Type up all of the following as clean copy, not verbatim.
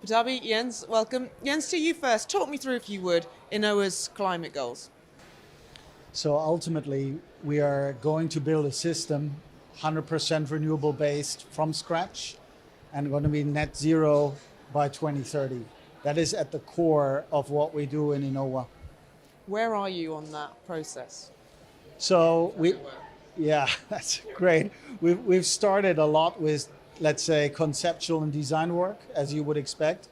Darby, Jens, welcome. Jens, to you first. Talk me through, if you would, Inoa's climate goals. So ultimately, we are going to build a system 100% renewable based from scratch and going to be net zero by 2030. That is at the core of what we do in Innova. Where are you on that process? So yeah, that's great. We've started a lot with, let's say, conceptual and design work, as you would expect,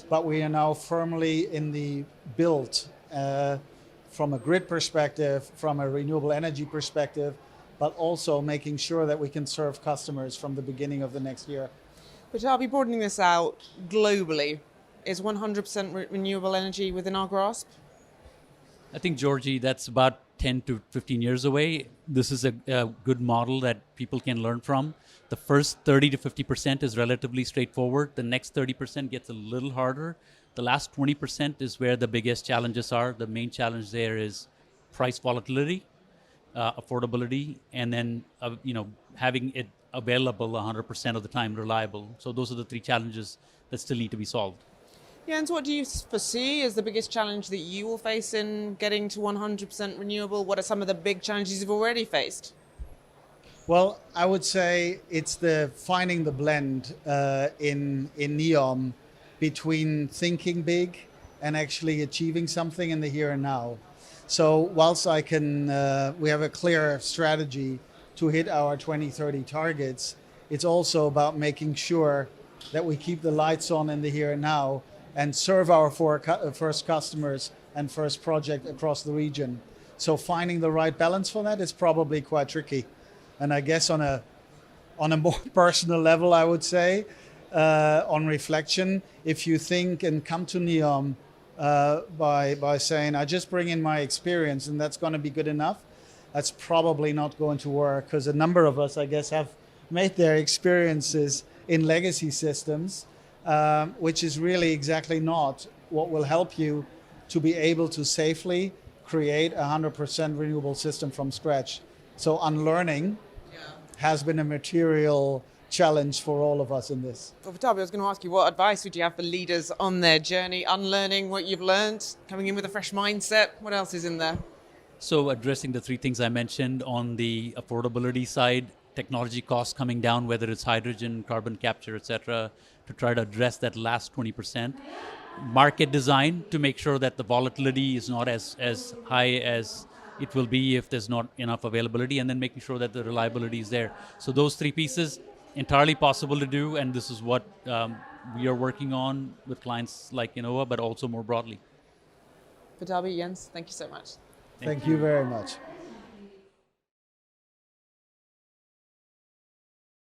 but we are now firmly in the build from a grid perspective, from a renewable energy perspective, but also making sure that we can serve customers from the beginning of the next year. But Darby, broadening this out globally, is 100% renewable energy within our grasp? I think, Georgie, that's about 10 to 15 years away. This is a good model that people can learn from. The first 30 to 50% is relatively straightforward. The next 30% gets a little harder. The last 20% is where the biggest challenges are. The main challenge there is price volatility, affordability, and then having it available 100% of the time, reliable. So those are the three challenges that still need to be solved. Jens, what do you foresee as the biggest challenge that you will face in getting to 100% renewable? What are some of the big challenges you've already faced? Well, I would say it's the finding the blend in NEOM between thinking big and actually achieving something in the here and now. So whilst we have a clear strategy to hit our 2030 targets, it's also about making sure that we keep the lights on in the here and now and serve our first customers and first project across the region. So finding the right balance for that is probably quite tricky. And I guess on a more personal level, I would say, on reflection, if you think and come to NEOM by saying, I just bring in my experience and that's going to be good enough, that's probably not going to work, because a number of us, I guess, have made their experiences in legacy systems, which is really exactly not what will help you to be able to safely create a 100% renewable system from scratch. So unlearning has been a material challenge for all of us in this. Well, Darby, I was going to ask you, what advice would you have for leaders on their journey, unlearning what you've learned, coming in with a fresh mindset? What else is in there? So addressing the three things I mentioned on the affordability side, technology costs coming down, whether it's hydrogen, carbon capture, et cetera, to try to address that last 20%. Market design to make sure that the volatility is not as high as it will be if there's not enough availability, and then making sure that the reliability is there. So those three pieces, entirely possible to do, and this is what we are working on with clients like Innova, but also more broadly. For Darby, Jens, thank you so much. Thank you very much.